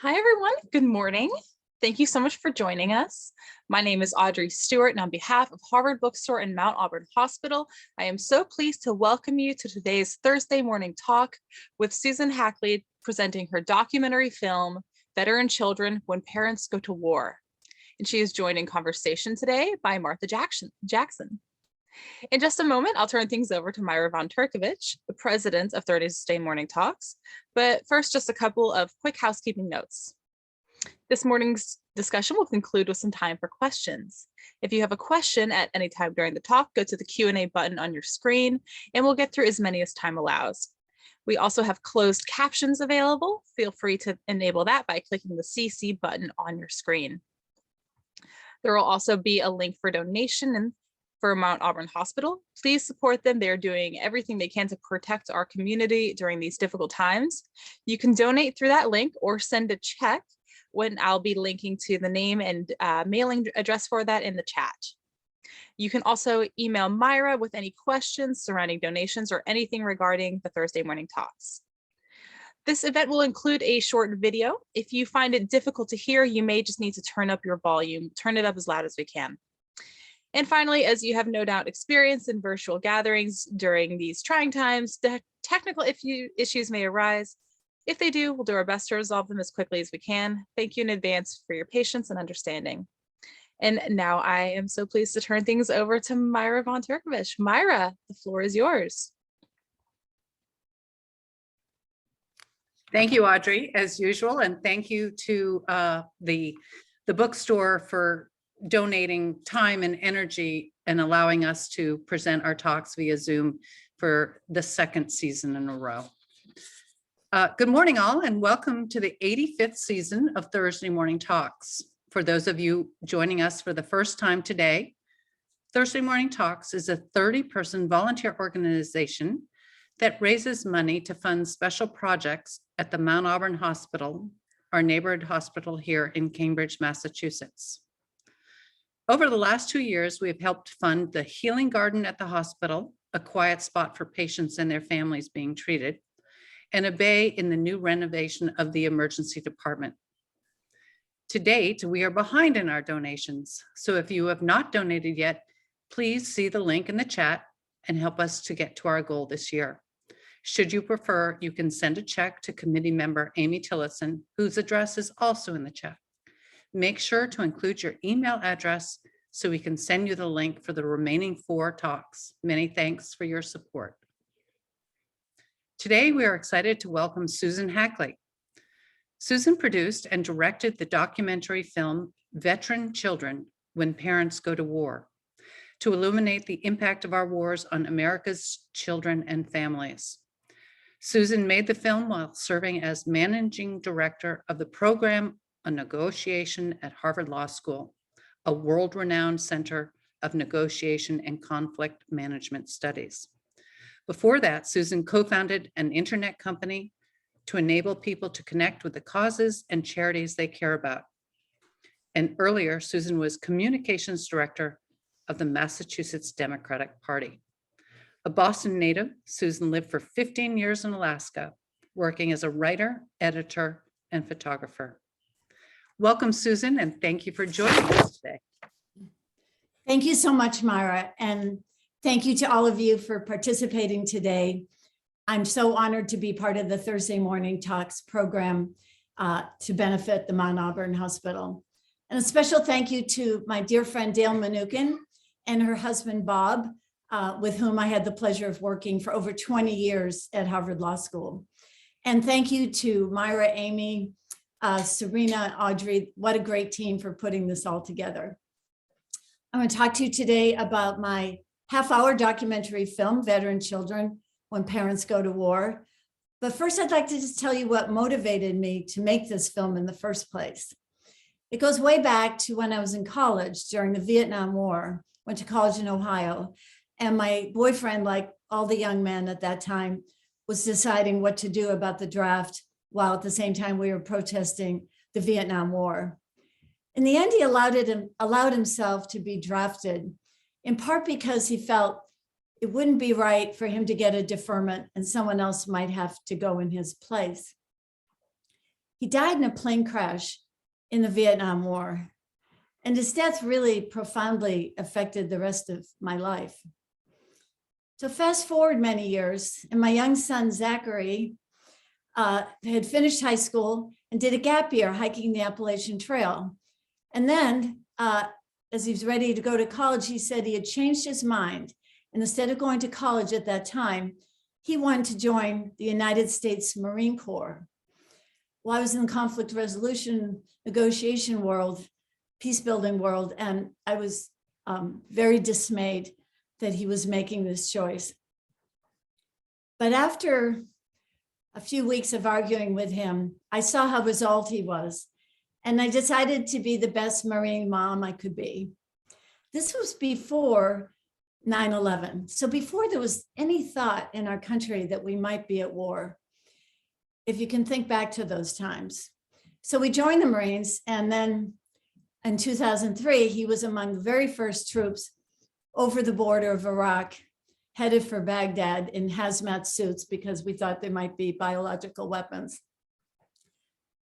Hi, everyone. Good morning. Thank you so much for joining us. My name is Audrey Stewart, and on behalf of Harvard Bookstore and Mount Auburn Hospital, I am so pleased to welcome you to today's Thursday morning talk with Susan Hackley presenting her documentary film, Veteran Children When Parents Go to War. And she is joined in conversation today by Martha Jackson. In just a moment, I'll turn things over to Myra von Turkovich, the president of Thursday Morning Talks. But first, just a couple of quick housekeeping notes. This morning's discussion will conclude with some time for questions. If you have a question at any time during the talk, go to the Q&A button on your screen, and we'll get through as many as time allows. We also have closed captions available. Feel free to enable that by clicking the CC button on your screen. There will also be a link for donation for Mount Auburn Hospital. Please support them. They're doing everything they can to protect our community during these difficult times. You can donate through that link or send a check when I'll be linking to the name and mailing address for that in the chat. You can also email Myra with any questions surrounding donations or anything regarding the Thursday morning talks. This event will include a short video. If you find it difficult to hear, you may just need to turn up your volume, turn it up as loud as we can. And finally, as you have no doubt experienced in virtual gatherings during these trying times, the technical issues may arise. If they do, we'll do our best to resolve them as quickly as we can. Thank you in advance for your patience and understanding. And now I am so pleased to turn things over to Myra von Turkovich. Myra, the floor is yours. Thank you, Audrey, as usual, and thank you to the bookstore for donating time and energy and allowing us to present our talks via Zoom for the second season in a row. Good morning, all, and welcome to the 85th season of Thursday Morning Talks. For those of you joining us for the first time today, Thursday Morning Talks is a 30-person volunteer organization that raises money to fund special projects at the Mount Auburn Hospital, our neighborhood hospital here in Cambridge, Massachusetts. Over the last 2 years, we have helped fund the Healing Garden at the hospital, a quiet spot for patients and their families being treated, and a bay in the new renovation of the emergency department. To date, we are behind in our donations, so if you have not donated yet, please see the link in the chat and help us to get to our goal this year. Should you prefer, you can send a check to committee member Amy Tillotson, whose address is also in the chat. Make sure to include your email address so we can send you the link for the remaining 4 talks. Many thanks for your support. Today, we are excited to welcome Susan Hackley. Susan produced and directed the documentary film, Veteran Children When Parents Go to War, to illuminate the impact of our wars on America's children and families. Susan made the film while serving as managing director of the program on negotiation at Harvard Law School, a world-renowned center of negotiation and conflict management studies. Before that, Susan co-founded an internet company to enable people to connect with the causes and charities they care about. And earlier, Susan was communications director of the Massachusetts Democratic Party. A Boston native, Susan lived for 15 years in Alaska, working as a writer, editor, and photographer. Welcome, Susan, and thank you for joining us today. Thank you so much, Myra, and thank you to all of you for participating today. I'm so honored to be part of the Thursday Morning Talks program to benefit the Mount Auburn Hospital. And a special thank you to my dear friend Dale Manukin and her husband, Bob, with whom I had the pleasure of working for over 20 years at Harvard Law School. And thank you to Myra, Amy, Serena, Audrey. What a great team for putting this all together. I'm going to talk to you today about my half-hour documentary film, Veteran Children When Parents Go to War. But first, I'd like to just tell you what motivated me to make this film in the first place. It goes way back to when I was in college during the Vietnam War, went to college in Ohio, and my boyfriend, like all the young men at that time, was deciding what to do about the draft, while at the same time we were protesting the Vietnam War. In the end, he allowed himself to be drafted, in part because he felt it wouldn't be right for him to get a deferment and someone else might have to go in his place. He died in a plane crash in the Vietnam War. And his death really profoundly affected the rest of my life. So fast forward many years, and my young son, Zachary, had finished high school and did a gap year hiking the Appalachian Trail. And then, as he was ready to go to college, he said he had changed his mind. And instead of going to college at that time, he wanted to join the United States Marine Corps. Well, I was in the conflict resolution negotiation world, peace building world, and I was very dismayed that he was making this choice. But after a few weeks of arguing with him, I saw how resolved he was, and I decided to be the best Marine mom I could be. This was before 9/11, so before there was any thought in our country that we might be at war, if you can think back to those times. So we joined the Marines, and then in 2003, he was among the very first troops over the border of Iraq, headed for Baghdad in hazmat suits because we thought there might be biological weapons.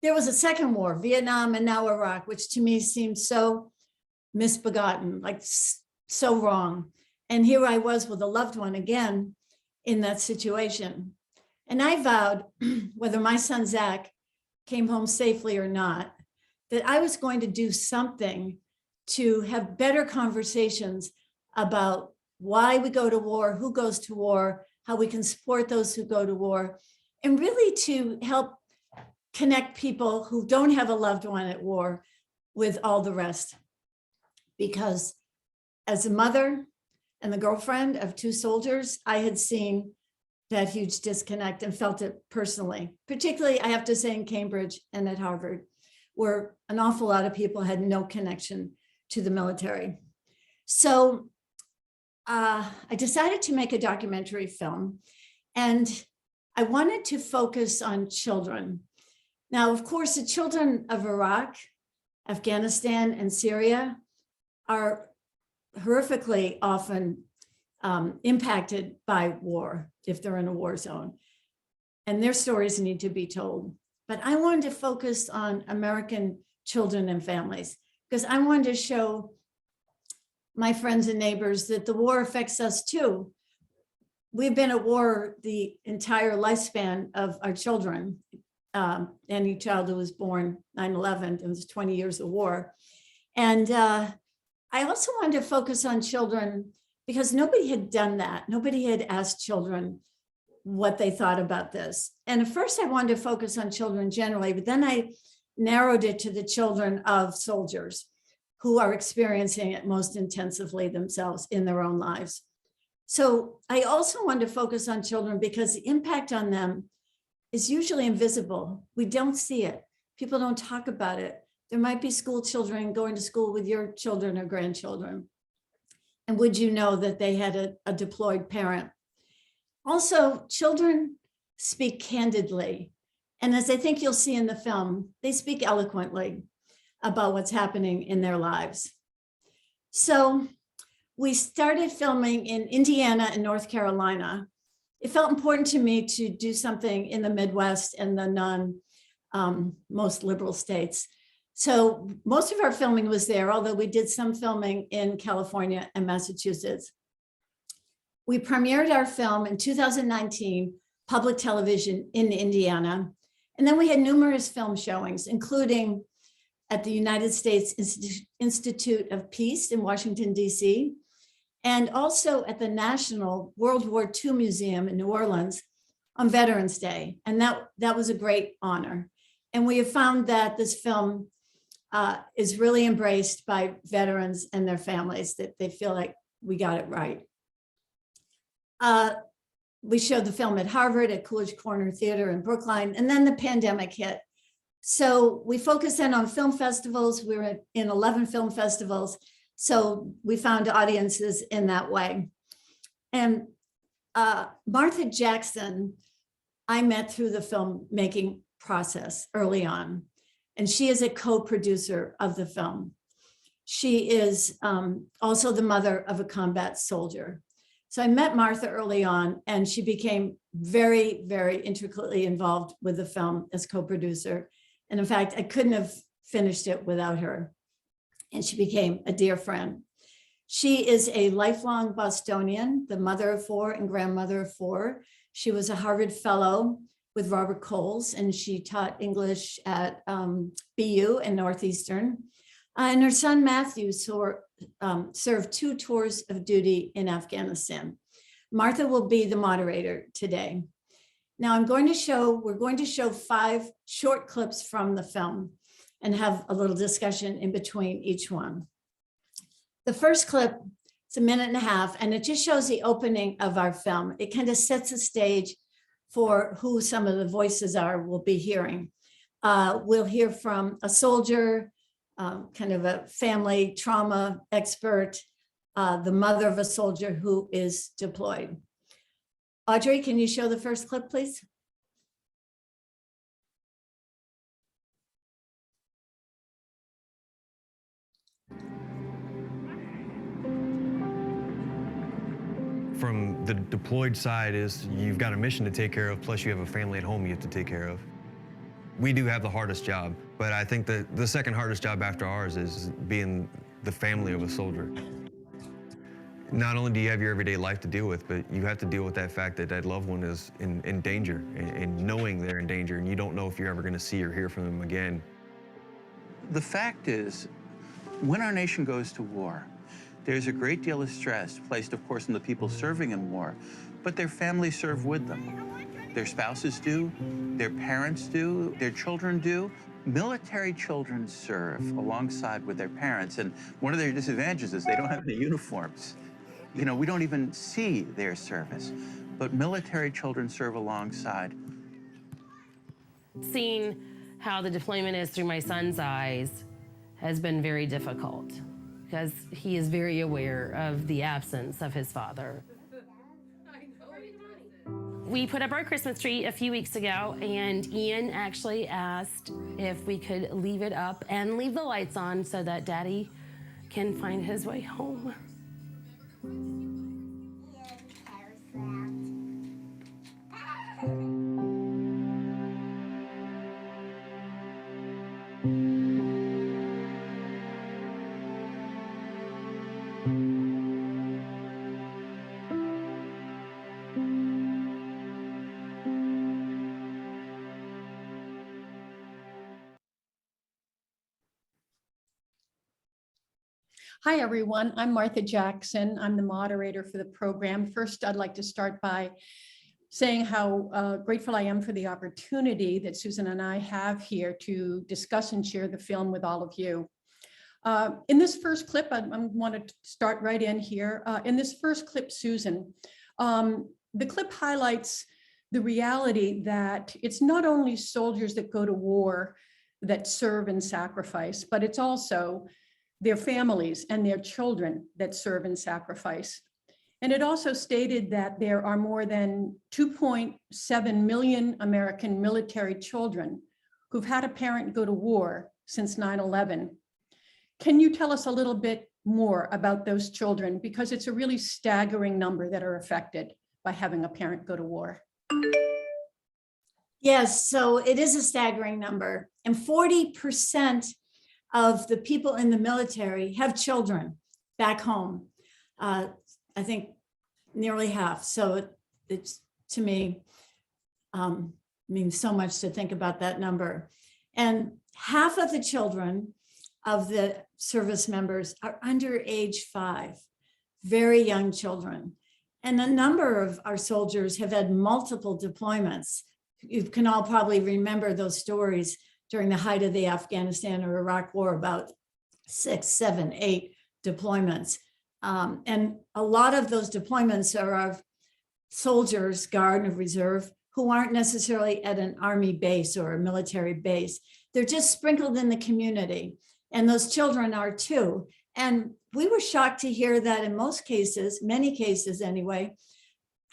There was a second war, Vietnam and now Iraq, which to me seemed so misbegotten, like so wrong. And here I was with a loved one again in that situation. And I vowed, whether my son Zach came home safely or not, that I was going to do something to have better conversations about why we go to war, who goes to war, how we can support those who go to war, and really to help connect people who don't have a loved one at war with all the rest. Because as a mother and the girlfriend of two soldiers, I had seen that huge disconnect and felt it personally, particularly, I have to say, in Cambridge and at Harvard, where an awful lot of people had no connection to the military. So I decided to make a documentary film, and I wanted to focus on children. Now, of course, the children of Iraq, Afghanistan, and Syria are horrifically often impacted by war if they're in a war zone, and their stories need to be told. But I wanted to focus on American children and families because I wanted to show my friends and neighbors that the war affects us too. We've been at war the entire lifespan of our children. Any child who was born 9/11, it was 20 years of war. And I also wanted to focus on children because nobody had done that. Nobody had asked children what they thought about this. And at first I wanted to focus on children generally, but then I narrowed it to the children of soldiers who are experiencing it most intensively themselves in their own lives. So I also wanted to focus on children because the impact on them is usually invisible. We don't see it. People don't talk about it. There might be school children going to school with your children or grandchildren. And would you know that they had a deployed parent? Also, children speak candidly. And as I think you'll see in the film, they speak eloquently about what's happening in their lives. So we started filming in Indiana and North Carolina. It felt important to me to do something in the Midwest and the most liberal states. So most of our filming was there, although we did some filming in California and Massachusetts. We premiered our film in 2019, public television in Indiana. And then we had numerous film showings, including at the United States Institute of Peace in Washington, DC, and also at the National World War II Museum in New Orleans on Veterans Day. And that was a great honor. And we have found that this film is really embraced by veterans and their families, that they feel like we got it right. We showed the film at Harvard, at Coolidge Corner Theater in Brookline, and then the pandemic hit. So we focused in on film festivals. We were in 11 film festivals. So we found audiences in that way. And Martha Jackson, I met through the filmmaking process early on. And she is a co-producer of the film. She is also the mother of a combat soldier. So I met Martha early on, and she became very, very intricately involved with the film as co-producer. And in fact, I couldn't have finished it without her. And she became a dear friend. She is a lifelong Bostonian, the mother of 4 and grandmother of 4. She was a Harvard Fellow with Robert Coles, and she taught English at BU and Northeastern. And her son Matthew served 2 tours of duty in Afghanistan. Martha will be the moderator today. Now we're going to show 5 short clips from the film and have a little discussion in between each one. The first clip, it's 1.5 minutes, and it just shows the opening of our film. It kind of sets the stage for who some of the voices are we'll be hearing. We'll hear from a soldier, kind of a family trauma expert, the mother of a soldier who is deployed. Audrey, can you show the first clip, please? From the deployed side is you've got a mission to take care of, plus you have a family at home you have to take care of. We do have the hardest job, but I think that the second hardest job after ours is being the family of a soldier. Not only do you have your everyday life to deal with, but you have to deal with that fact that that loved one is in danger, and knowing they're in danger, and you don't know if you're ever going to see or hear from them again. The fact is, when our nation goes to war, there's a great deal of stress placed, of course, on the people serving in war, but their families serve with them. Their spouses do, their parents do, their children do. Military children serve alongside with their parents, and one of their disadvantages is they don't have any uniforms. You know, we don't even see their service, but military children serve alongside. Seeing how the deployment is through my son's eyes has been very difficult because he is very aware of the absence of his father. We put up our Christmas tree a few weeks ago, and Ian actually asked if we could leave it up and leave the lights on so that Daddy can find his way home. Hi, everyone. I'm Martha Jackson. I'm the moderator for the program. First, I'd like to start by saying how grateful I am for the opportunity that Susan and I have here to discuss and share the film with all of you. In this first clip, I want to start right in here. In this first clip, Susan, the clip highlights the reality that it's not only soldiers that go to war that serve and sacrifice, but it's also their families and their children that serve and sacrifice. And it also stated that there are more than 2.7 million American military children who've had a parent go to war since 9/11. Can you tell us a little bit more about those children? Because it's a really staggering number that are affected by having a parent go to war. Yes, so it is a staggering number. And 40% of the people in the military have children back home. I think nearly half. So it's, to me, means so much to think about that number. And half of the children of the service members are under age 5, very young children. And a number of our soldiers have had multiple deployments. You can all probably remember those stories during the height of the Afghanistan or Iraq war, about 6, 7, 8 deployments. And a lot of those deployments are of soldiers, Guard and Reserve, who aren't necessarily at an Army base or a military base. They're just sprinkled in the community. And those children are too. And we were shocked to hear that in most cases, many cases anyway,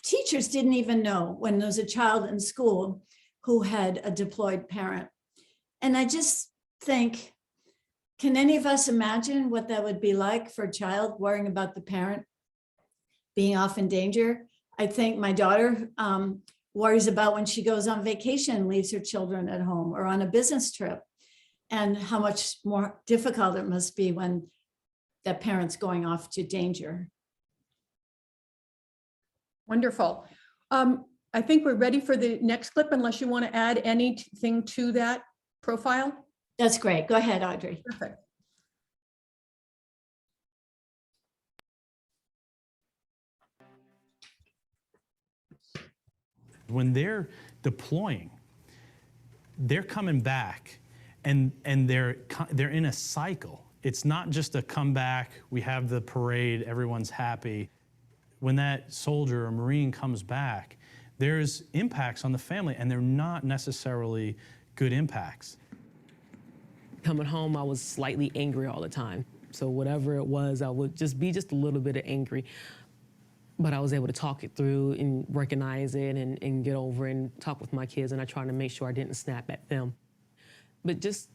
teachers didn't even know when there was a child in school who had a deployed parent. And I just think, can any of us imagine what that would be like for a child worrying about the parent being off in danger? I think my daughter worries about when she goes on vacation, leaves her children at home, or on a business trip, and how much more difficult it must be when that parent's going off to danger. Wonderful. I think we're ready for the next clip, unless you want to add anything to that profile. That's great. Go ahead, Audrey. Perfect. When they're deploying, they're coming back and they're in a cycle. It's not just a comeback, we have the parade, everyone's happy. When that soldier or Marine comes back, there's impacts on the family, and they're not necessarily good impacts. Coming home, I was slightly angry all the time. So whatever it was, I would just be just a little bit angry. But I was able to talk it through and recognize it and get over and talk with my kids, and I tried to make sure I didn't snap at them. But just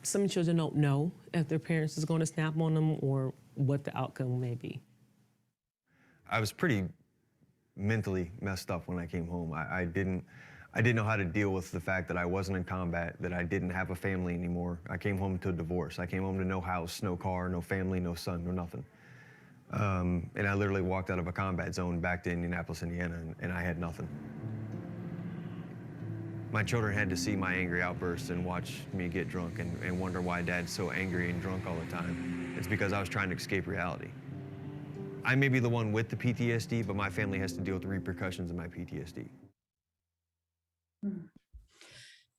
some children don't know if their parents is going to snap on them or what the outcome may be. I was pretty mentally messed up when I came home. I didn't know how to deal with the fact that I wasn't in combat, that I didn't have a family anymore. I came home to a divorce. I came home to no house, no car, no family, no son, no nothing. And I literally walked out of a combat zone back to Indianapolis, Indiana, and I had nothing. My children had to see my angry outbursts and watch me get drunk and wonder why Dad's so angry and drunk all the time. It's because I was trying to escape reality. I may be the one with the PTSD, but my family has to deal with the repercussions of my PTSD.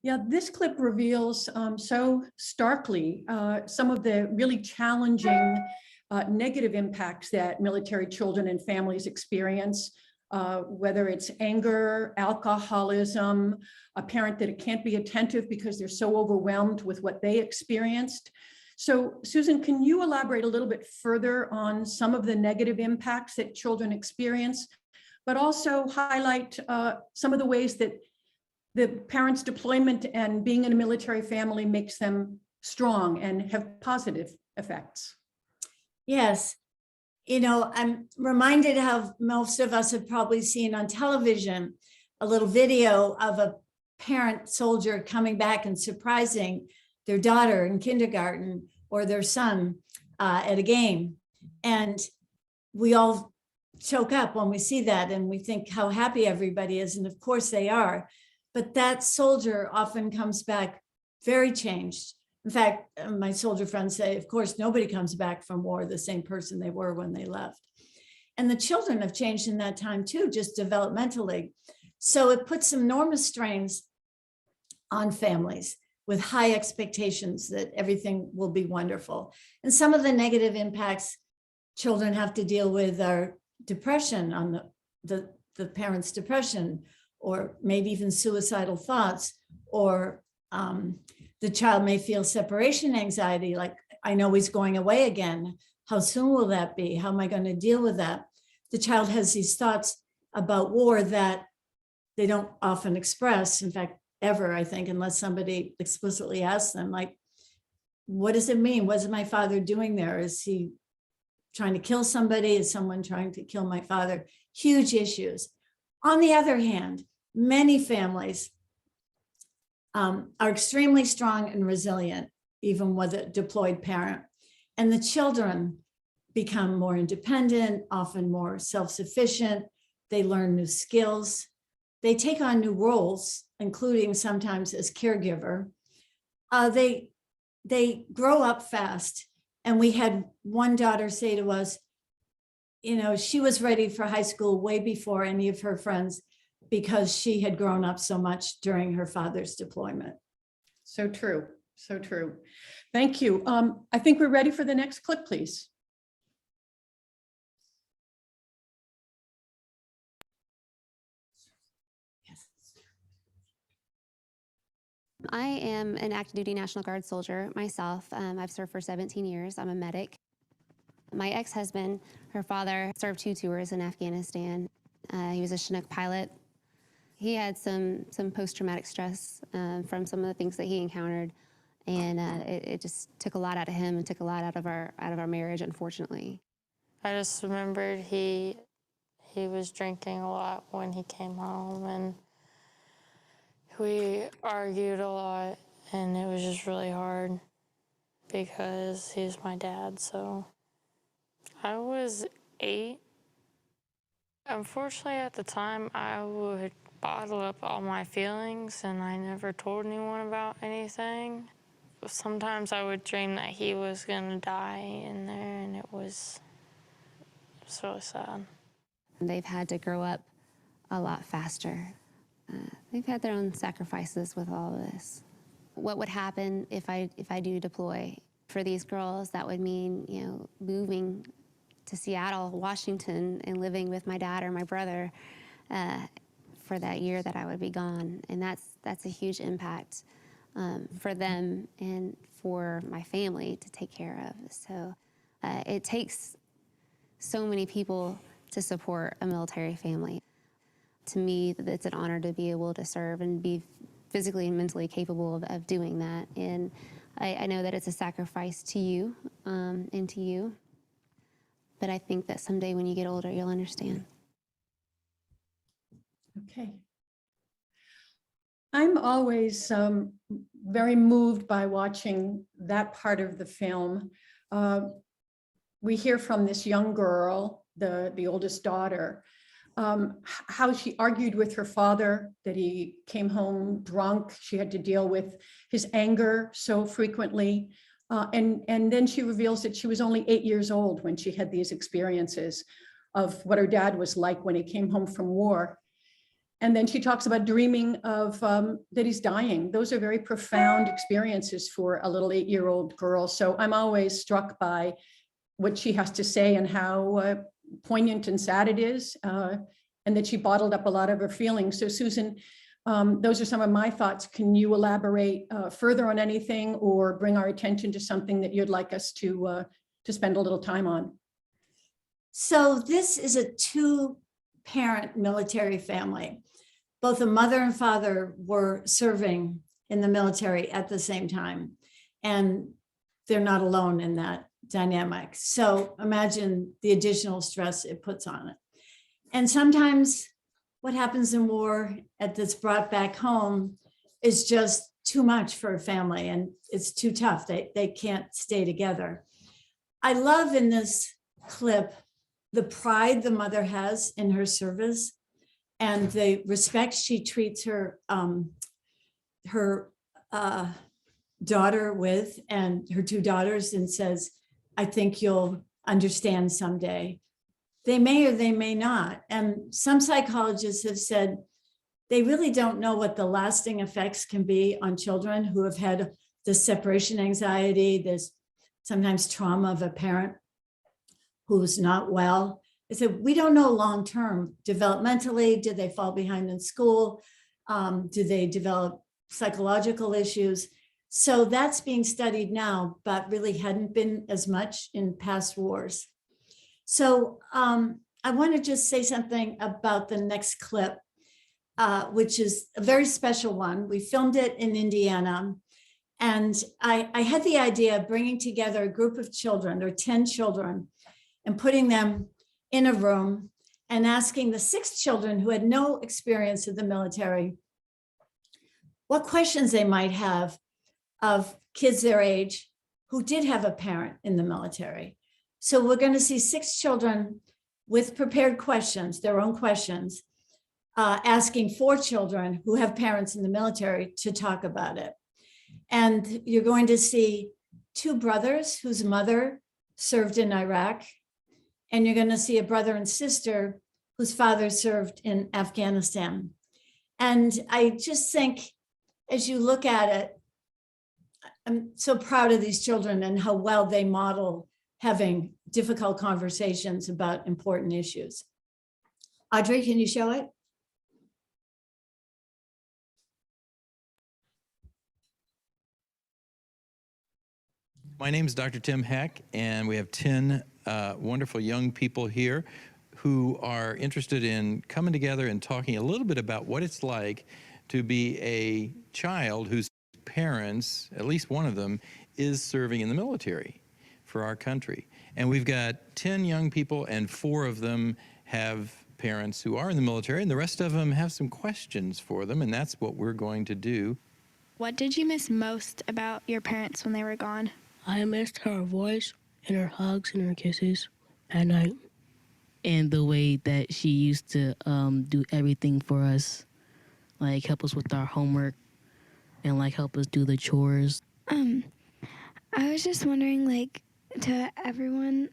Yeah, this clip reveals so starkly some of the really challenging negative impacts that military children and families experience, whether it's anger, alcoholism, a parent that can't be attentive because they're so overwhelmed with what they experienced. So Susan, can you elaborate a little bit further on some of the negative impacts that children experience, but also highlight some of the ways that the parents' deployment and being in a military family makes them strong and have positive effects? Yes. You know, I'm reminded how most of us have probably seen on television a little video of a parent soldier coming back and surprising their daughter in kindergarten or their son at a game. And we all choke up when we see that, and we think how happy everybody is. And of course they are. But that soldier often comes back very changed. In fact, my soldier friends say, of course, nobody comes back from war the same person they were when they left. And the children have changed in that time too, just developmentally. So it puts enormous strains on families with high expectations that everything will be wonderful. And some of the negative impacts children have to deal with are depression, on the parent's depression, or maybe even suicidal thoughts, or the child may feel separation anxiety, like, I know he's going away again. How soon will that be? How am I going to deal with that? The child has these thoughts about war that they don't often express, in fact, ever, I think, unless somebody explicitly asks them, like, what does it mean? What is my father doing there? Is he trying to kill somebody? Is someone trying to kill my father? Huge issues. On the other hand, many families are extremely strong and resilient, even with a deployed parent. And the children become more independent, often more self-sufficient. They learn new skills. They take on new roles, including sometimes as caregiver. They grow up fast. And we had one daughter say to us, you know, she was ready for high school way before any of her friends, because she had grown up so much during her father's deployment. So true, so true. Thank you. I think we're ready for the next clip, please. Yes. I am an active duty National Guard soldier myself. I've served for 17 years. I'm a medic. My ex-husband, her father, served 2 tours in Afghanistan. He was a Chinook pilot. He had some post-traumatic stress from some of the things that he encountered, and it just took a lot out of him and took a lot out of our marriage, unfortunately. I just remembered he was drinking a lot when he came home, and We argued a lot, and it was just really hard because he's my dad, so. I was 8. Unfortunately, at the time, I would bottle up all my feelings, and I never told anyone about anything. Sometimes I would dream that he was gonna die in there, and it was really sad. They've had to grow up a lot faster. They've had their own sacrifices with all of this. What would happen if I do deploy? For these girls, that would mean, you know, moving to Seattle, Washington, and living with my dad or my brother for that year that I would be gone. And that's a huge impact for them and for my family to take care of. So it takes so many people to support a military family. To me, it's an honor to be able to serve and be physically and mentally capable of doing that. And I know that it's a sacrifice to you and to you. But I think that someday when you get older, you'll understand. Okay. I'm always very moved by watching that part of the film. We hear from this young girl, the oldest daughter, how she argued with her father, that he came home drunk. She had to deal with his anger so frequently. And then she reveals that she was only 8 years old when she had these experiences of what her dad was like when he came home from war. And then she talks about dreaming of that he's dying. Those are very profound experiences for a little 8-year-old girl. So I'm always struck by what she has to say and how poignant and sad it is, and that she bottled up a lot of her feelings. So Susan, those are some of my thoughts. Can you elaborate further on anything or bring our attention to something that you'd like us to spend a little time on? So this is a 2-parent military family. Both the mother and father were serving in the military at the same time, and they're not alone in that dynamic. So imagine the additional stress it puts on it. And sometimes what happens in war that's brought back home is just too much for a family, and it's too tough. They can't stay together. I love in this clip the pride the mother has in her service and the respect she treats her daughter with, and her 2 daughters, and says, I think you'll understand someday. They may or they may not. And some psychologists have said they really don't know what the lasting effects can be on children who have had this separation anxiety, this sometimes trauma of a parent who's not well. They said, we don't know long-term developmentally. Did they fall behind in school? Do they develop psychological issues? So that's being studied now, but really hadn't been as much in past wars. So I want to just say something about the next clip, which is a very special one. We filmed it in Indiana, and I had the idea of bringing together a group of children, or 10 children, and putting them in a room and asking the 6 children who had no experience of the military what questions they might have of kids their age who did have a parent in the military. So we're going to see 6 children with prepared questions, their own questions, asking 4 children who have parents in the military to talk about it. And you're going to see 2 brothers whose mother served in Iraq. And you're going to see a brother and sister whose father served in Afghanistan. And I just think, as you look at it, I'm so proud of these children and how well they model having difficult conversations about important issues. Audrey, can you show it? My name is Dr. Tim Heck, and we have 10 wonderful young people here who are interested in coming together and talking a little bit about what it's like to be a child whose parents, at least one of them, is serving in the military for our country. And we've got 10 young people, and 4 of them have parents who are in the military, and the rest of them have some questions for them, and that's what we're going to do. What did you miss most about your parents when they were gone? I missed her voice and her hugs and her kisses at night. And the way that she used to do everything for us, like help us with our homework and like help us do the chores. I was just wondering, like, to everyone,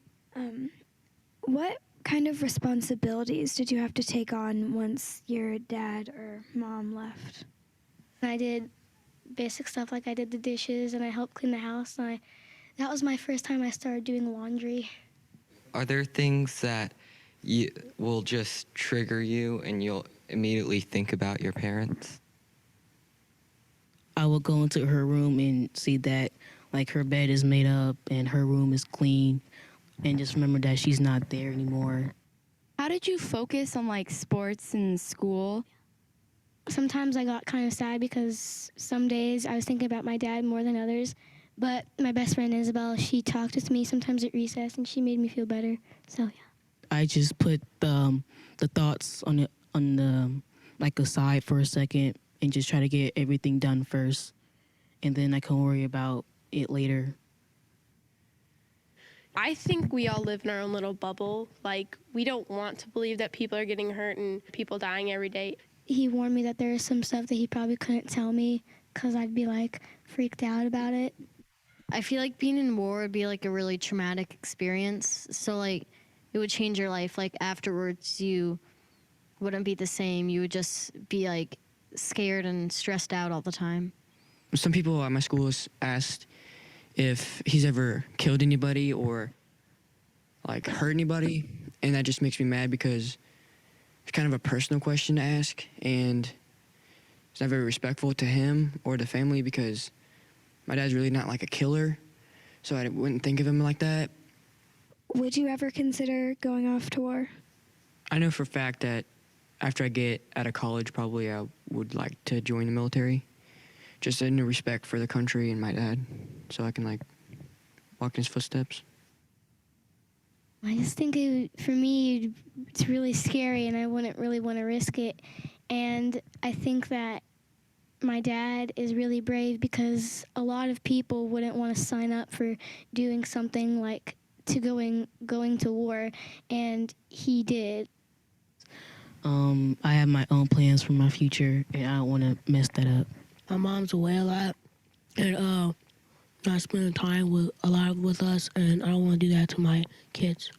what kind of responsibilities did you have to take on once your dad or mom left? I did basic stuff, like I did the dishes and I helped clean the house. And that was my first time I started doing laundry. Are there things that will just trigger you and you'll immediately think about your parents? I will go into her room and see that like her bed is made up and her room is clean, and just remember that she's not there anymore. How did you focus on like sports and school? Sometimes I got kind of sad because some days I was thinking about my dad more than others. But my best friend Isabel, she talked with me sometimes at recess and she made me feel better. So yeah. I just put the thoughts on the like aside for a second and just try to get everything done first, and then I can worry about it later. I think we all live in our own little bubble. Like, we don't want to believe that people are getting hurt and people dying every day. He warned me that there is some stuff that he probably couldn't tell me because I'd be like freaked out about it. I feel like being in war would be like a really traumatic experience. So like it would change your life. Like afterwards you wouldn't be the same. You would just be like scared and stressed out all the time. Some people at my school asked if he's ever killed anybody or like hurt anybody, and that just makes me mad because it's kind of a personal question to ask, and it's not very respectful to him or the family because my dad's really not like a killer, so I wouldn't think of him like that. Would you ever consider going off to war? I know for a fact that after I get out of college, probably I would like to join the military, just in respect for the country and my dad, so I can like walk in his footsteps. I just think for me, it's really scary and I wouldn't really want to risk it. And I think that my dad is really brave because a lot of people wouldn't want to sign up for doing something like going to war, and he did. I have my own plans for my future, and I don't want to mess that up. My mom's away a lot, and not spending time with us, and I don't want to do that to my kids.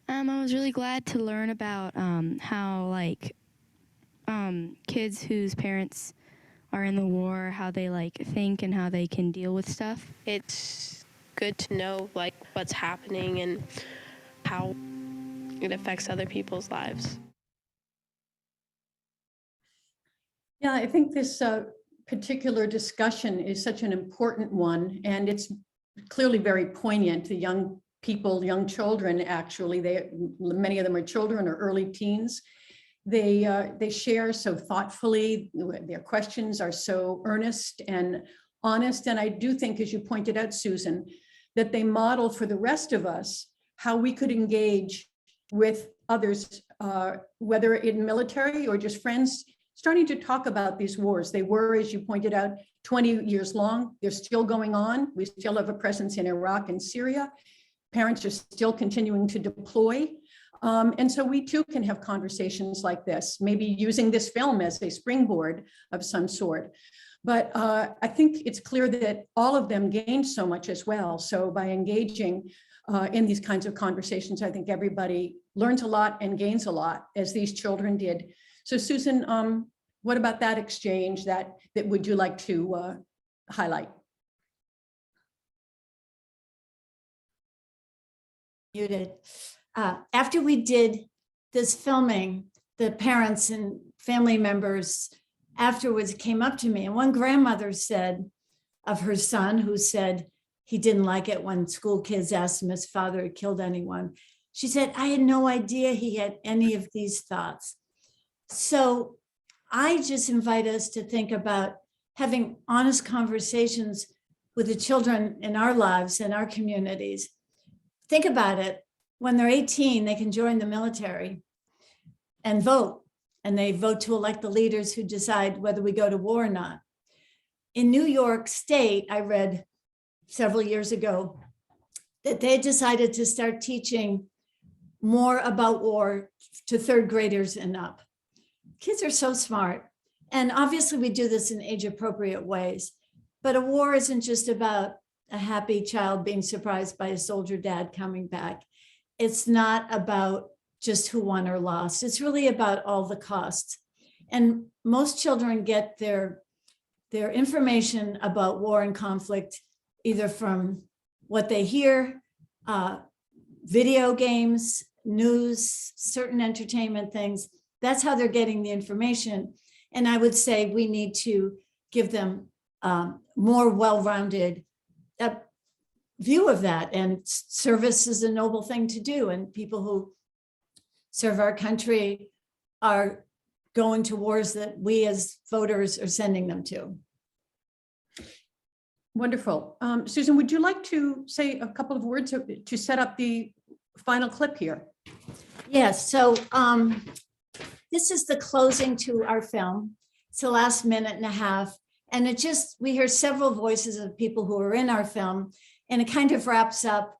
I was really glad to learn about how like kids whose parents are in the war, how they like think and how they can deal with stuff. It's good to know like what's happening and how it affects other people's lives. Yeah, I think this particular discussion is such an important one, and it's clearly very poignant. The young people, young children, actually, many of them are children or early teens. They share so thoughtfully. Their questions are so earnest and honest. And I do think, as you pointed out, Susan, that they model for the rest of us how we could engage with others, whether in military or just friends, starting to talk about these wars. They were, as you pointed out, 20 years long. They're still going on. We still have a presence in Iraq and Syria. Parents are still continuing to deploy. And so we too can have conversations like this, maybe using this film as a springboard of some sort. But I think it's clear that all of them gained so much as well. So by engaging in these kinds of conversations, I think everybody learns a lot and gains a lot, as these children did. So Susan, what about that exchange that would you like to highlight? Muted. After we did this filming, the parents and family members afterwards came up to me, and one grandmother said of her son, who said he didn't like it when school kids asked him if his father had killed anyone. She said, I had no idea he had any of these thoughts. So I just invite us to think about having honest conversations with the children in our lives and our communities. Think about it. When they're 18, they can join the military. and vote. And they vote to elect the leaders who decide whether we go to war or not. In New York State, I read several years ago that they decided to start teaching more about war to third graders and up. Kids are so smart. And obviously we do this in age appropriate ways, but a war isn't just about a happy child being surprised by a soldier dad coming back. It's not about just who won or lost. It's really about all the costs. And most children get their information about war and conflict either from what they hear, video games, news, certain entertainment things. That's how they're getting the information. And I would say we need to give them more well-rounded view of that. And service is a noble thing to do. And people who serve our country are going to wars that we as voters are sending them to. Wonderful. Susan, would you like to say a couple of words to set up the final clip here? Yes, so this is the closing to our film. It's the last minute and a half. And we hear several voices of people who are in our film, and it kind of wraps up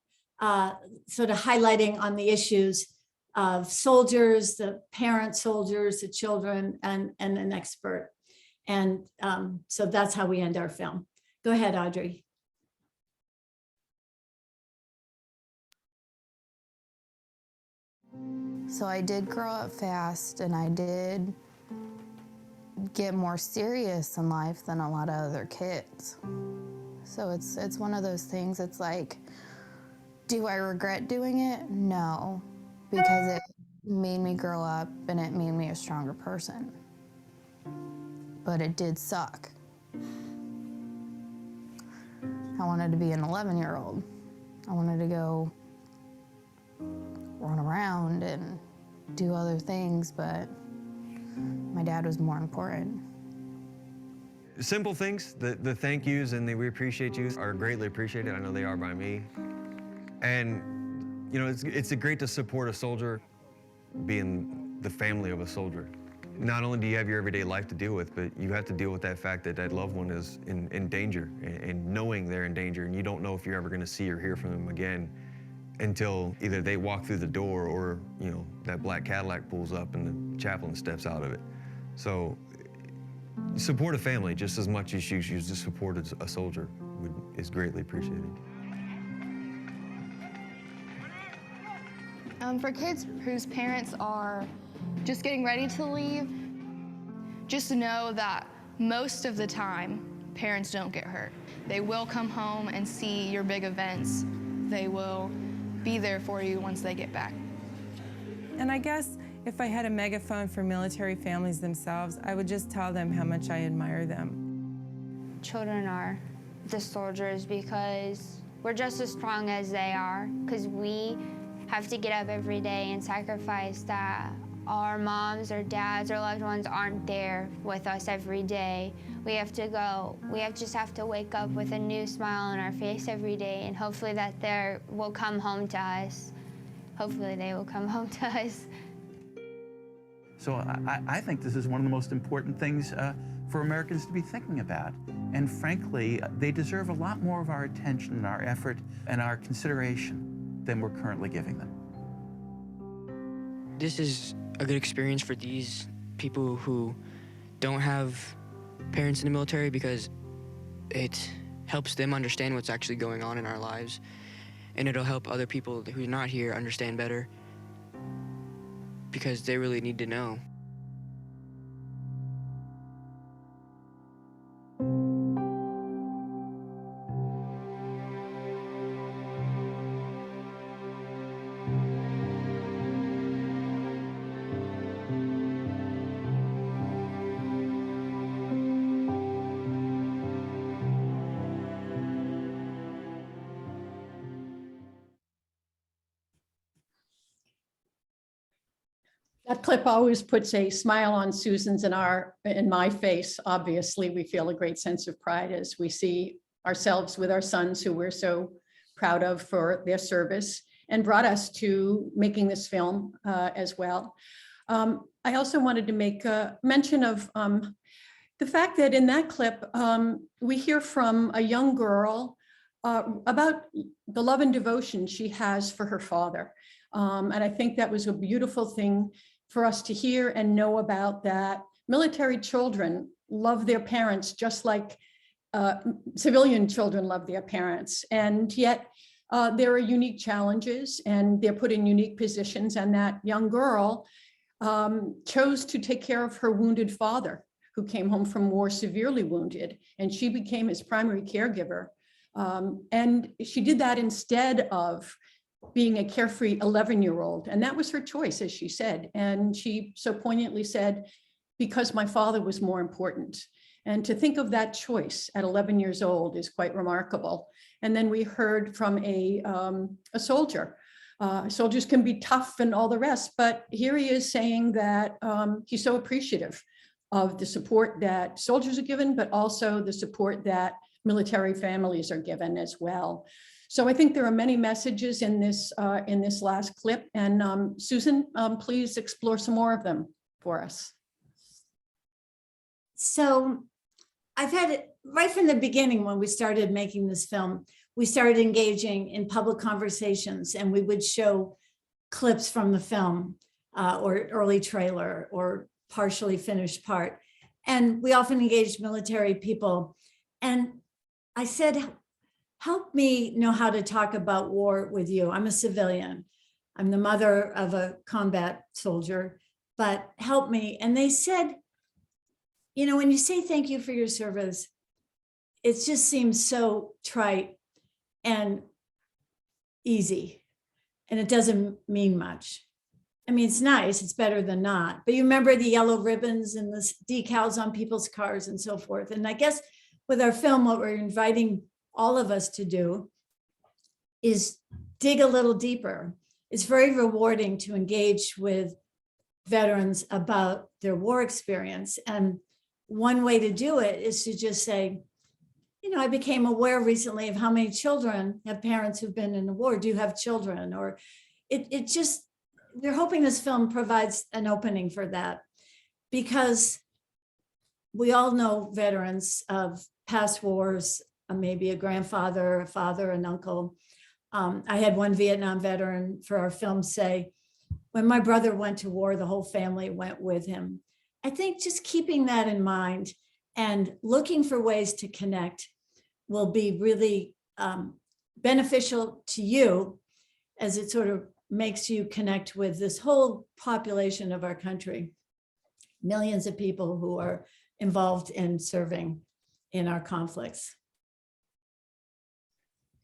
sort of highlighting on the issues of soldiers, the parent soldiers, the children, and an expert. And so that's how we end our film. Go ahead, Audrey. So I did grow up fast, and I did get more serious in life than a lot of other kids. So it's one of those things, it's like, do I regret doing it? No, because it made me grow up and it made me a stronger person. But it did suck. I wanted to be an 11-year-old. I wanted to go run around and do other things, but my dad was more important. Simple things, the thank yous and the we appreciate yous are greatly appreciated. I know they are by me. And, you know, it's great to support a soldier being the family of a soldier. Not only do you have your everyday life to deal with, but you have to deal with that fact that that loved one is in danger, and knowing they're in danger, and you don't know if you're ever going to see or hear from them again until either they walk through the door or, you know, that black Cadillac pulls up and the chaplain steps out of it. So support a family just as much as you to support a soldier is greatly appreciated. For kids whose parents are just getting ready to leave, just know that most of the time, parents don't get hurt. They will come home and see your big events. They will be there for you once they get back. And I guess if I had a megaphone for military families themselves, I would just tell them how much I admire them. Children are the soldiers because we're just as strong as they are, because we have to get up every day and sacrifice that our moms or dads or loved ones aren't there with us every day. We have to go, just have to wake up with a new smile on our face every day, and hopefully that they will come home to us. Hopefully they will come home to us. So I think this is one of the most important things for Americans to be thinking about. And frankly, they deserve a lot more of our attention and our effort and our consideration than we're currently giving them. This is a good experience for these people who don't have parents in the military, because it helps them understand what's actually going on in our lives, and it'll help other people who are not here understand better, because they really need to know. That clip always puts a smile on Susan's and my face. Obviously, we feel a great sense of pride as we see ourselves with our sons, who we're so proud of for their service and brought us to making this film as well. I also wanted to make a mention of the fact that in that clip, we hear from a young girl about the love and devotion she has for her father. And I think that was a beautiful thing for us to hear and know about, that military children love their parents just like civilian children love their parents. And yet there are unique challenges and they're put in unique positions. And that young girl chose to take care of her wounded father, who came home from war severely wounded, and she became his primary caregiver. And she did that instead of being a carefree 11-year-old. And that was her choice, as she said. And she so poignantly said, because my father was more important. And to think of that choice at 11 years old is quite remarkable. And then we heard from a soldier. Soldiers can be tough and all the rest, but here he is saying that he's so appreciative of the support that soldiers are given, but also the support that military families are given as well. So I think there are many messages in this last clip. And Susan, please explore some more of them for us. So I've had it right from the beginning when we started making this film. We started engaging in public conversations, and we would show clips from the film or early trailer or partially finished part. And we often engaged military people. And I said, help me know how to talk about war with you. I'm a civilian. I'm the mother of a combat soldier, but help me. And they said, you know, when you say thank you for your service, it just seems so trite and easy, and it doesn't mean much. I mean, it's nice, it's better than not, but you remember the yellow ribbons and the decals on people's cars and so forth. And I guess with our film, what we're inviting all of us to do is dig a little deeper. It's very rewarding to engage with veterans about their war experience. And one way to do it is to just say, you know, I became aware recently of how many children have parents who've been in the war. Do you have children? Or it just, we're hoping this film provides an opening for that, because we all know veterans of past wars, maybe a grandfather, a father, an uncle. I had one Vietnam veteran for our film say, when my brother went to war, the whole family went with him. I think just keeping that in mind and looking for ways to connect will be really beneficial to you, as it sort of makes you connect with this whole population of our country, millions of people who are involved in serving in our conflicts.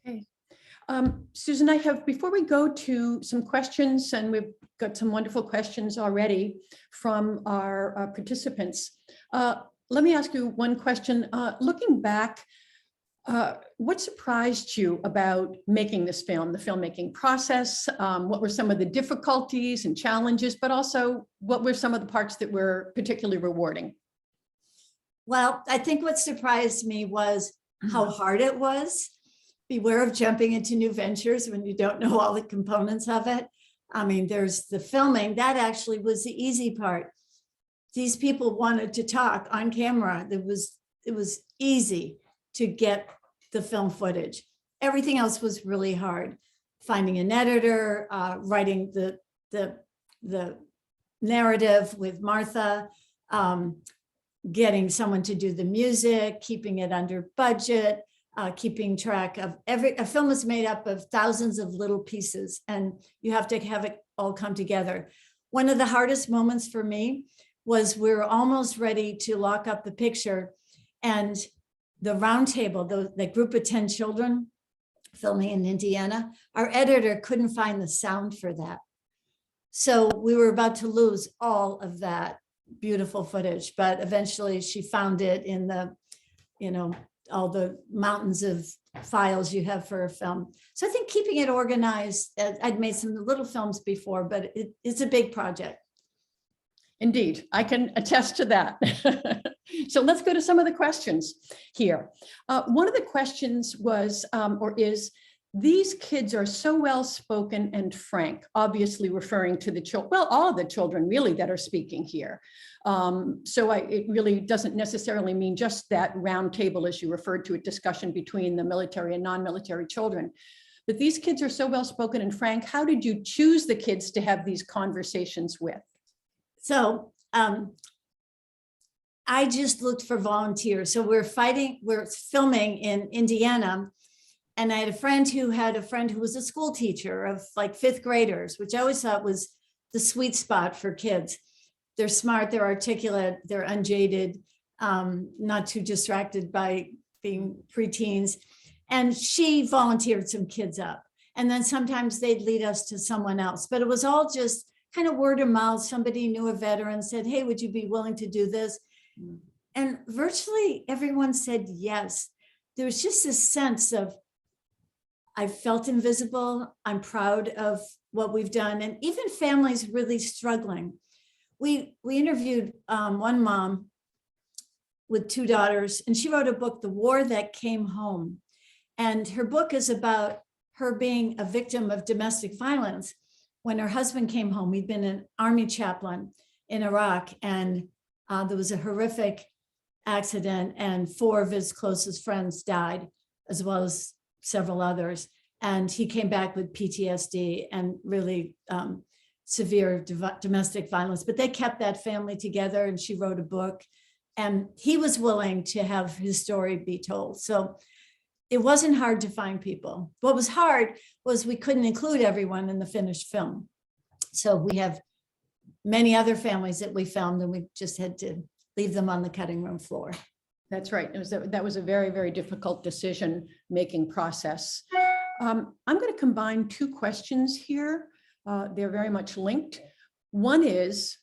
Okay. Susan, I have, before we go to some questions, and we've got some wonderful questions already from our participants, let me ask you one question. Looking back, what surprised you about making this film, the filmmaking process? What were some of the difficulties and challenges, but also what were some of the parts that were particularly rewarding? Well, I think what surprised me was how hard it was. Beware of jumping into new ventures when you don't know all the components of it. I mean, there's the filming, that actually was the easy part. These people wanted to talk on camera. It was easy to get the film footage. Everything else was really hard. Finding an editor, writing the narrative with Martha, getting someone to do the music, keeping it under budget, keeping track of a film is made up of thousands of little pieces, and you have to have it all come together. One of the hardest moments for me was we were almost ready to lock up the picture, and the round table, the group of 10 children filming in Indiana, our editor couldn't find the sound for that. So we were about to lose all of that beautiful footage, but eventually she found it in the, you know, all the mountains of files you have for a film. So I think keeping it organized, I'd made some little films before, but it's a big project. Indeed, I can attest to that. So let's go to some of the questions here. One of the questions was, or is, these kids are so well-spoken and frank, obviously referring to the children, well, all of the children really that are speaking here. It really doesn't necessarily mean just that round table, as you referred to it, discussion between the military and non-military children. But these kids are so well-spoken and frank. How did you choose the kids to have these conversations with? So I just looked for volunteers. So we're filming in Indiana. And I had a friend who was a school teacher of like fifth graders, which I always thought was the sweet spot for kids. They're smart, they're articulate, they're unjaded, not too distracted by being preteens. And she volunteered some kids up. And then sometimes they'd lead us to someone else, but it was all just kind of word of mouth. Somebody knew a veteran, said, hey, would you be willing to do this? And virtually everyone said yes. There was just this sense of, I felt invisible. I'm proud of what we've done. And even families really struggling. We interviewed one mom with two daughters, and she wrote a book, The War That Came Home. And her book is about her being a victim of domestic violence. When her husband came home, he'd been an army chaplain in Iraq, and there was a horrific accident, and 4 of his closest friends died, as well as several others. And he came back with PTSD and really severe domestic violence, but they kept that family together, and she wrote a book, and he was willing to have his story be told. So it wasn't hard to find people. What was hard was we couldn't include everyone in the finished film. So we have many other families that we filmed, and we just had to leave them on the cutting room floor. That's right. That was a very, very difficult decision-making process. I'm going to combine 2 questions here. They're very much linked. One is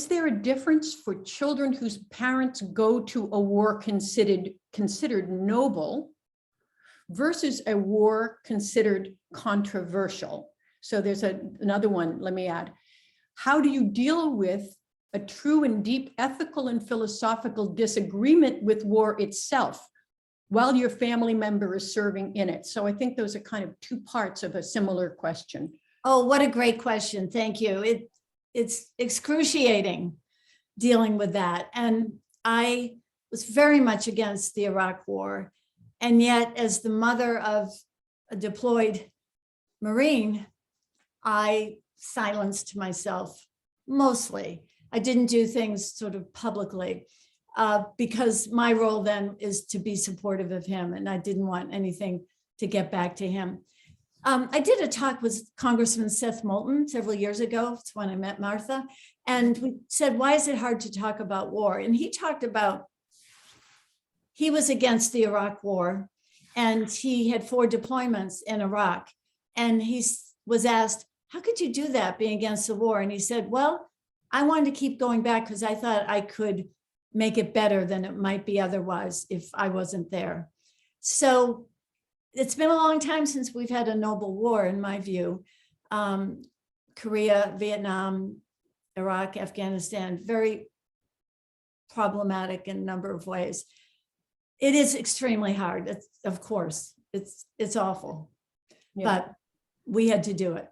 there a difference for children whose parents go to a war considered noble versus a war considered controversial? So there's another one, let me add. How do you deal with a true and deep ethical and philosophical disagreement with war itself while your family member is serving in it? So I think those are kind of 2 parts of a similar question. Oh, what a great question. Thank you. It's excruciating dealing with that. And I was very much against the Iraq War. And yet, as the mother of a deployed Marine, I silenced myself mostly. I didn't do things sort of publicly because my role then is to be supportive of him, and I didn't want anything to get back to him. I did a talk with Congressman Seth Moulton several years ago. It's when I met Martha, and we said, why is it hard to talk about war? And he talked about, he was against the Iraq War, and he had 4 deployments in Iraq. And he was asked, how could you do that, being against the war? And he said, well, I wanted to keep going back because I thought I could make it better than it might be otherwise if I wasn't there. So it's been a long time since we've had a noble war, in my view. Korea, Vietnam, Iraq, Afghanistan, very problematic in a number of ways. It is extremely hard. Of course, it's awful, yeah. But we had to do it.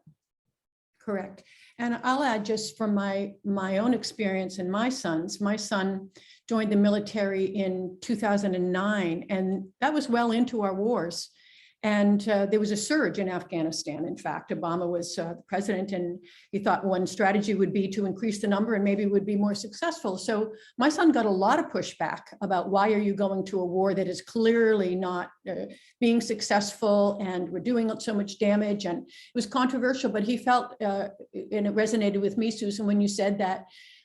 Correct. And I'll add, just from my own experience and my son joined the military in 2009, and that was well into our wars. And there was a surge in Afghanistan. In fact, Obama was president, and he thought one strategy would be to increase the number and maybe would be more successful. So my son got a lot of pushback about, why are you going to a war that is clearly not being successful, and we're doing so much damage? And it was controversial, but he felt, and it resonated with me, Susan, when you said that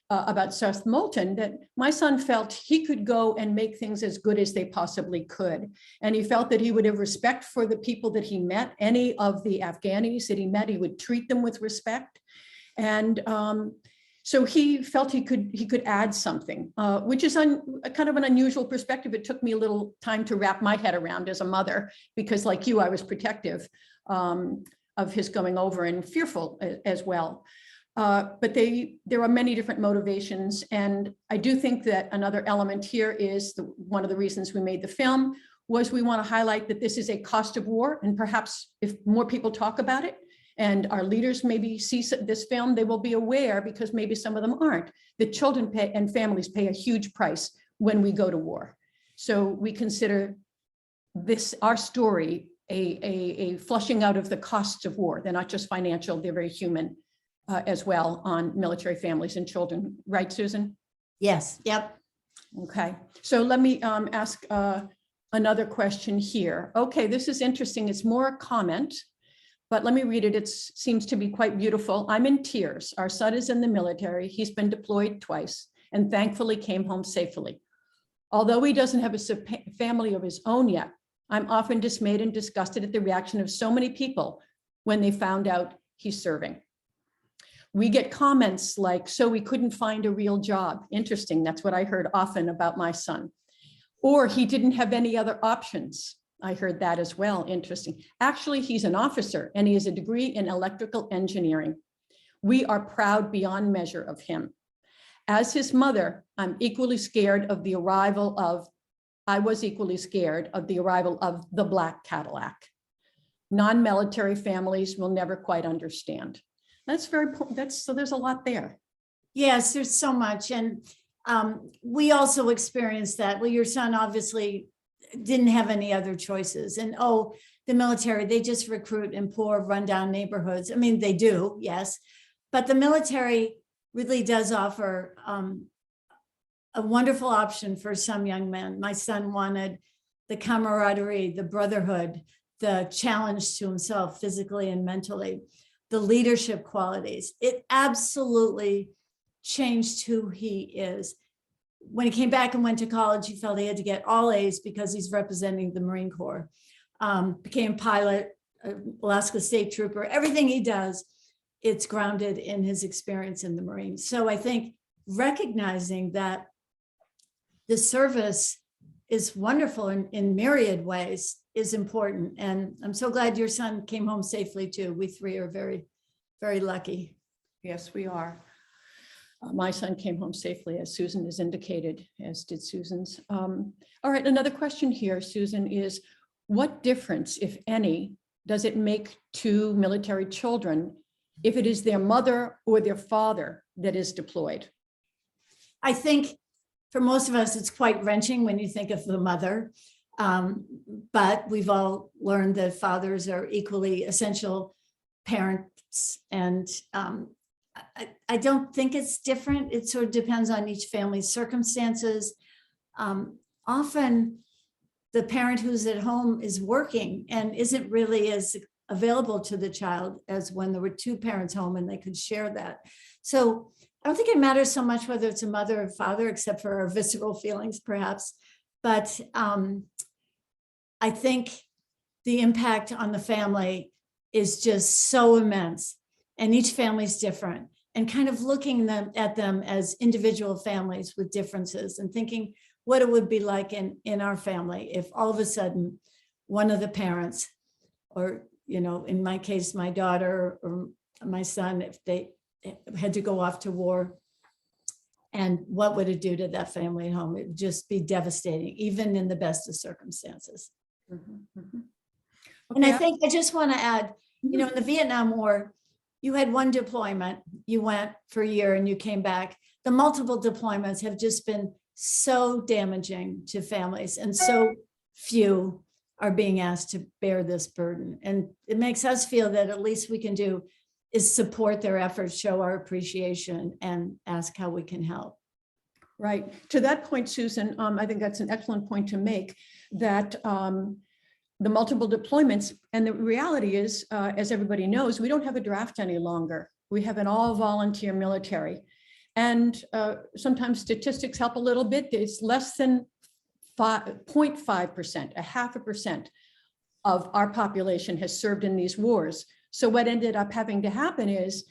about Seth Moulton, that my son felt he could go and make things as good as they possibly could. And he felt that he would have respect for the people that he met. Any of the Afghanis that he met, he would treat them with respect. And so he felt he could add something, which is kind of an unusual perspective. It took me a little time to wrap my head around as a mother, because like you, I was protective of his going over and fearful as well. But there are many different motivations. And I do think that another element here is one of the reasons we made the film was we want to highlight that this is a cost of war, and perhaps if more people talk about it and our leaders maybe see this film, they will be aware, because maybe some of them aren't, that children pay and families pay a huge price when we go to war. So we consider this, our story, a flushing out of the costs of war. They're not just financial, they're very human as well on military families and children. Right, Susan? Yes, yep. Okay, so let me ask another question here. Okay, this is interesting. It's more a comment, but let me read it. It seems to be quite beautiful. I'm in tears. Our son is in the military. He's been deployed twice and thankfully came home safely. Although he doesn't have a family of his own yet, I'm often dismayed and disgusted at the reaction of so many people when they found out he's serving. We get comments like, so we couldn't find a real job. Interesting, that's what I heard often about my son. Or he didn't have any other options. I heard that as well, interesting. Actually, he's an officer and he has a degree in electrical engineering. We are proud beyond measure of him. As his mother, I'm equally scared of the arrival of, I was equally scared of the arrival of the Black Cadillac. Non-military families will never quite understand. So there's a lot there. Yes, there's so much. And we also experienced that. Well, your son obviously didn't have any other choices. And oh, the military, they just recruit in poor, rundown neighborhoods. I mean, they do, yes. But the military really does offer a wonderful option for some young men. My son wanted the camaraderie, the brotherhood, the challenge to himself physically and mentally, the leadership qualities. It absolutely changed who he is. When he came back and went to college, he felt he had to get all A's because he's representing the Marine Corps. Became pilot, Alaska State Trooper, everything he does, it's grounded in his experience in the Marines. So I think recognizing that the service is wonderful in myriad ways is important. And I'm so glad your son came home safely too. We three are very, very lucky. Yes, we are. My son came home safely, as Susan has indicated, as did Susan's. All right, another question here, Susan, is what difference, if any, does it make to military children if it is their mother or their father that is deployed? I think for most of us, it's quite wrenching when you think of the mother, but we've all learned that fathers are equally essential parents, and I don't think it's different. It sort of depends on each family's circumstances. Often the parent who's at home is working and isn't really as available to the child as when there were two parents home and they could share that. So I don't think it matters so much whether it's a mother or father, except for our visceral feelings, perhaps. But I think the impact on the family is just so immense, and each family is different. And kind of looking at them as individual families with differences, and thinking what it would be like in our family if all of a sudden one of the parents, or in my case, my daughter or my son, if they had to go off to war, and what would it do to that family at home? It would just be devastating, even in the best of circumstances. Mm-hmm, mm-hmm. And I think I just want to add, in the Vietnam War, you had one deployment, you went for a year and you came back. The multiple deployments have just been so damaging to families, and so few are being asked to bear this burden. And it makes us feel that at least we can do is support their efforts, show our appreciation, and ask how we can help. Right. To that point, Susan, I think that's an excellent point to make, that the multiple deployments, and the reality is, as everybody knows, we don't have a draft any longer. We have an all volunteer military. And sometimes statistics help a little bit. It's less than 0.5%, 0.5% of our population has served in these wars. So what ended up having to happen is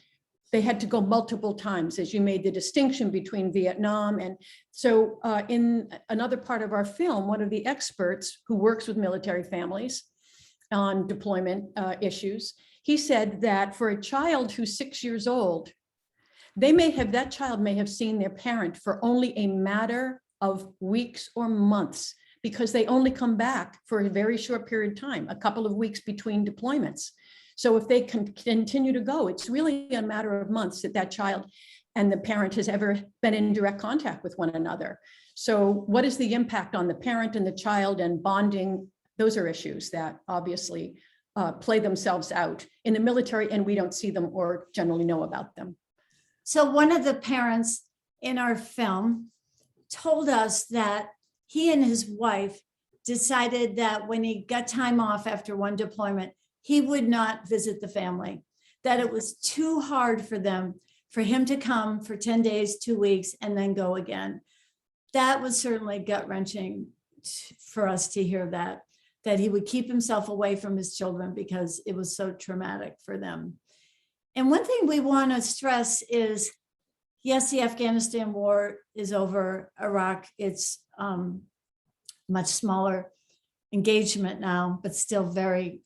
they had to go multiple times, as you made the distinction between Vietnam. And so in another part of our film, one of the experts who works with military families on deployment issues, he said that for a child who's 6 years old, that child may have seen their parent for only a matter of weeks or months, because they only come back for a very short period of time, a couple of weeks between deployments. So if they can continue to go, it's really a matter of months that that child and the parent has ever been in direct contact with one another. So what is the impact on the parent and the child and bonding? Those are issues that obviously play themselves out in the military, and we don't see them or generally know about them. So one of the parents in our film told us that he and his wife decided that when he got time off after one deployment, he would not visit the family, that it was too hard for them, for him to come for 10 days, 2 weeks, and then go again. That was certainly gut-wrenching for us to hear that he would keep himself away from his children because it was so traumatic for them. And one thing we want to stress is, yes, the Afghanistan war is over. Iraq, it's much smaller engagement now, but still very,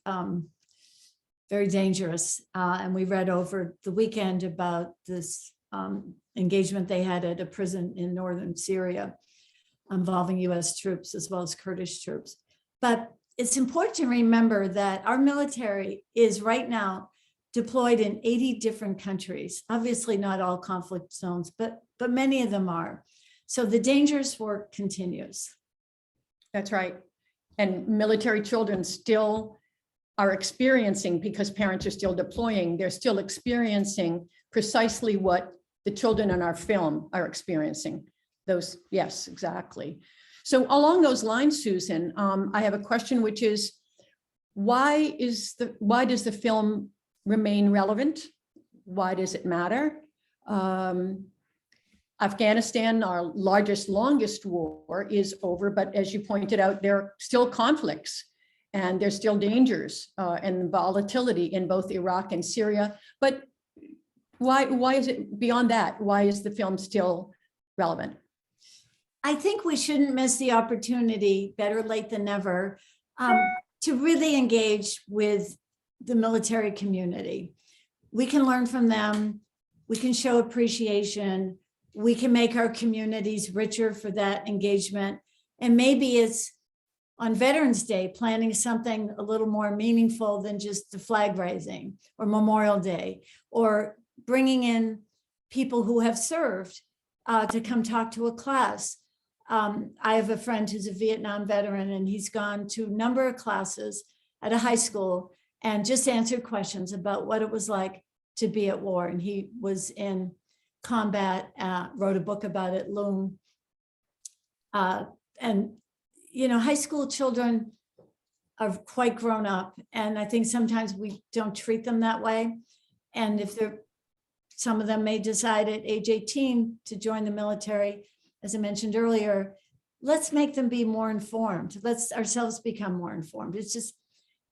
very dangerous. And we read over the weekend about this engagement they had at a prison in northern Syria involving US troops as well as Kurdish troops. But it's important to remember that our military is right now deployed in 80 different countries. Obviously not all conflict zones, but many of them are. So the dangerous work continues. That's right. And military children still are experiencing, because parents are still deploying, they're still experiencing precisely what the children in our film are experiencing. Those, yes, exactly. So along those lines, Susan, I have a question, which is, why does the film remain relevant? Why does it matter? Afghanistan, our largest, longest war, is over, but as you pointed out, there are still conflicts and there's still dangers and volatility in both Iraq and Syria. But why is it beyond that? Why is the film still relevant? I think we shouldn't miss the opportunity, better late than never, to really engage with the military community. We can learn from them. We can show appreciation. We can make our communities richer for that engagement. And maybe it's on Veterans Day, planning something a little more meaningful than just the flag raising, or Memorial Day, or bringing in people who have served to come talk to a class. I have a friend who's a Vietnam veteran, and he's gone to a number of classes at a high school and just answered questions about what it was like to be at war. And he was in combat, wrote a book about it, Loom. And, you know, high school children are quite grown up. And I think sometimes we don't treat them that way. And if some of them may decide at age 18 to join the military, as I mentioned earlier, let's make them be more informed. Let's ourselves become more informed. It's just,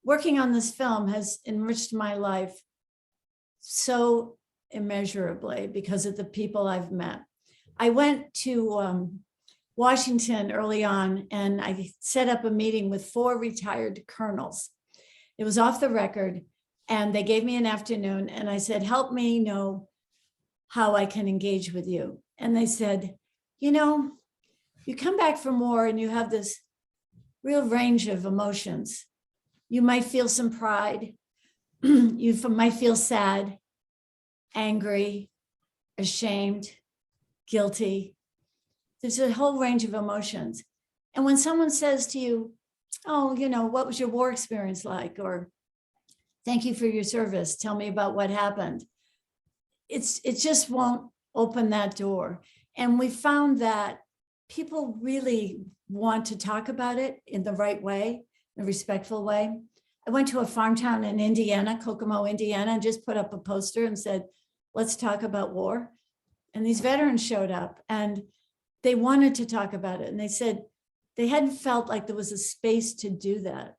working on this film has enriched my life so immeasurably because of the people I've met. I went to Washington early on, and I set up a meeting with 4 retired colonels. It was off the record, and they gave me an afternoon, and I said, help me know how I can engage with you. And they said, you know, you come back from war and you have this real range of emotions. You might feel some pride. You might feel sad, angry, ashamed, guilty. There's a whole range of emotions. And when someone says to you, oh, you know, what was your war experience like? Or thank you for your service. Tell me about what happened. It just won't open that door. And we found that people really want to talk about it in the right way, in a respectful way. I went to a farm town in Indiana, Kokomo, Indiana, and just put up a poster and said, let's talk about war. And these veterans showed up and they wanted to talk about it. And they said they hadn't felt like there was a space to do that.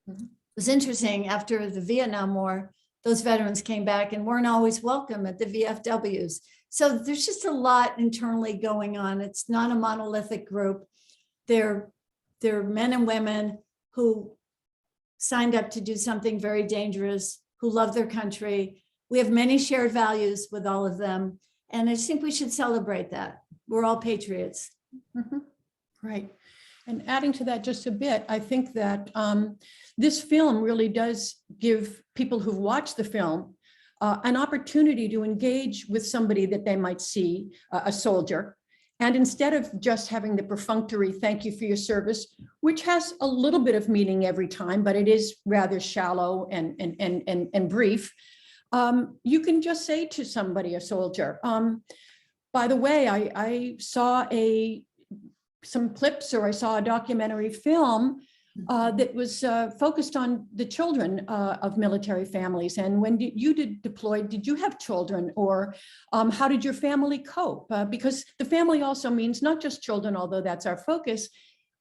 It was interesting, after the Vietnam War, those veterans came back and weren't always welcome at the VFWs. So there's just a lot internally going on. It's not a monolithic group. They're men and women who signed up to do something very dangerous, who love their country. We have many shared values with all of them. And I just think we should celebrate that. We're all patriots. Right. And adding to that just a bit, I think that this film really does give people who've watched the film an opportunity to engage with somebody that they might see, a soldier. And instead of just having the perfunctory thank you for your service, which has a little bit of meaning every time, but it is rather shallow and brief, you can just say to somebody, a soldier, by the way, I saw some clips, or I saw a documentary film that was focused on the children of military families. And when you deployed, did you have children, or how did your family cope? Because the family also means not just children, although that's our focus.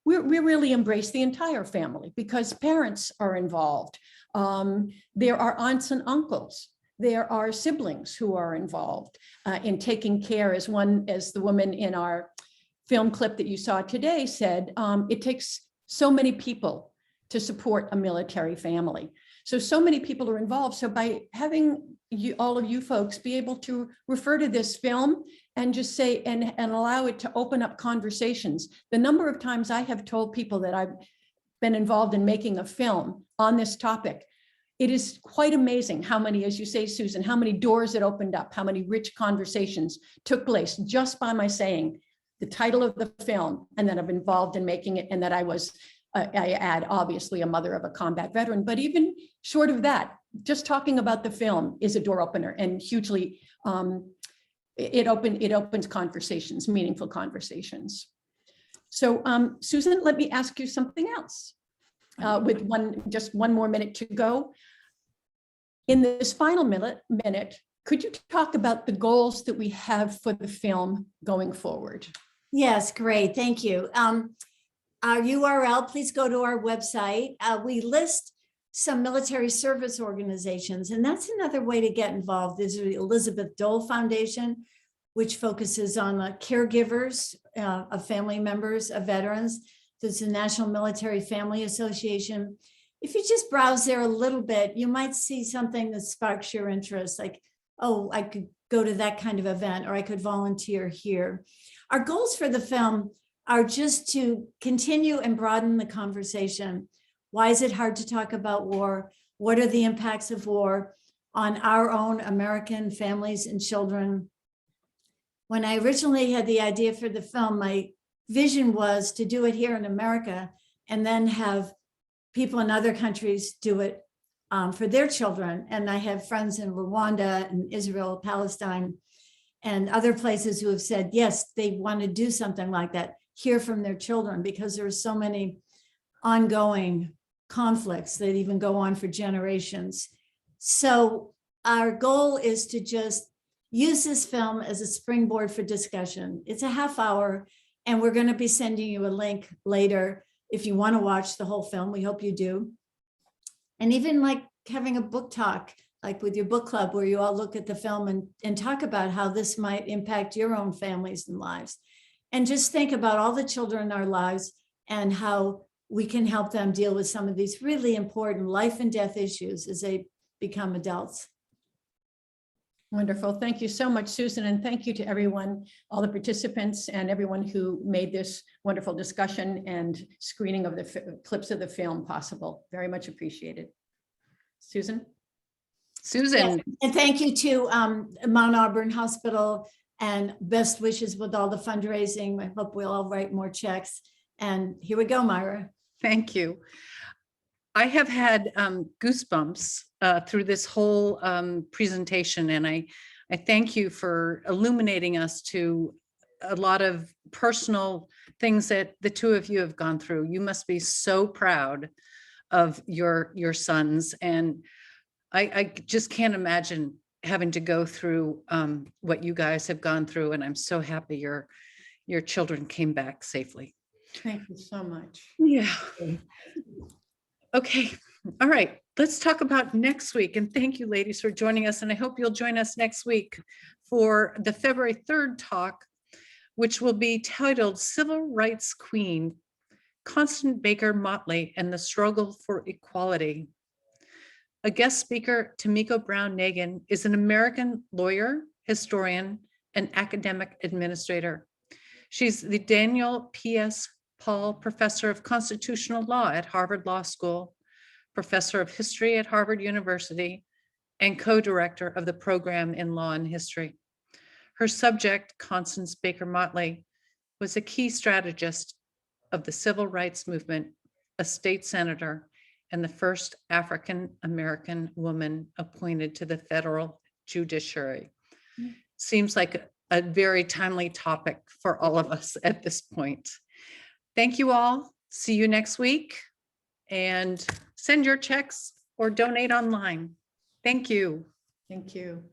We really embrace the entire family because parents are involved. There are aunts and uncles. There are siblings who are involved in taking care, as the woman in our film clip that you saw today said, it takes so many people to support a military family. So many people are involved. So by having all of you folks be able to refer to this film and just say, and allow it to open up conversations. The number of times I have told people that I've been involved in making a film on this topic, it is quite amazing how many, as you say, Susan, how many doors it opened up, how many rich conversations took place just by my saying the title of the film, and that I'm involved in making it, and that I was, I add, obviously a mother of a combat veteran, but even short of that, just talking about the film is a door opener and hugely, it opens conversations, meaningful conversations. So Susan, let me ask you something else with just one more minute to go. In this final minute, could you talk about the goals that we have for the film going forward? Yes, great. Thank you. Our URL, please go to our website. We list some military service organizations, and that's another way to get involved. There's the Elizabeth Dole Foundation, which focuses on caregivers of family members of veterans. There's the National Military Family Association. If you just browse there a little bit, you might see something that sparks your interest, like, oh, I could go to that kind of event, or I could volunteer here. Our goals for the film are just to continue and broaden the conversation. Why is it hard to talk about war? What are the impacts of war on our own American families and children? When I originally had the idea for the film, my vision was to do it here in America and then have people in other countries do it for their children. And I have friends in Rwanda and Israel, Palestine, and other places who have said, yes, they want to do something like that, hear from their children, because there are so many ongoing conflicts that even go on for generations. So our goal is to just use this film as a springboard for discussion. It's a half hour, and we're going to be sending you a link later if you want to watch the whole film. We hope you do. And even like having a book talk, like with your book club, where you all look at the film and talk about how this might impact your own families and lives. And just think about all the children in our lives and how we can help them deal with some of these really important life and death issues as they become adults. Wonderful. Thank you so much, Susan. And thank you to everyone, all the participants and everyone who made this wonderful discussion and screening of the clips of the film possible. Very much appreciated. Susan? Yes. And thank you to Mount Auburn Hospital, and best wishes with all the fundraising. I hope we'll all write more checks. And here we go, Myra. Thank you. I have had goosebumps through this whole presentation, and I thank you for illuminating us to a lot of personal things that the two of you have gone through. You must be so proud of your sons, and I just can't imagine having to go through what you guys have gone through, and I'm so happy your children came back safely. Thank you so much. Yeah. Okay. All right. Let's talk about next week. And thank you, ladies, for joining us. And I hope you'll join us next week for the February 3rd talk, which will be titled Civil Rights Queen, Constance Baker Motley and the Struggle for Equality. A guest speaker, Tamiko Brown-Nagin, is an American lawyer, historian, and academic administrator. She's the Daniel P.S. Paul, Professor of Constitutional Law at Harvard Law School, Professor of History at Harvard University, and co-director of the program in Law and History. Her subject, Constance Baker Motley, was a key strategist of the civil rights movement, a state senator, and the first African-American woman appointed to the federal judiciary. Seems like a very timely topic for all of us at this point. Thank you all. See you next week. And send your checks or donate online. Thank you. Thank you.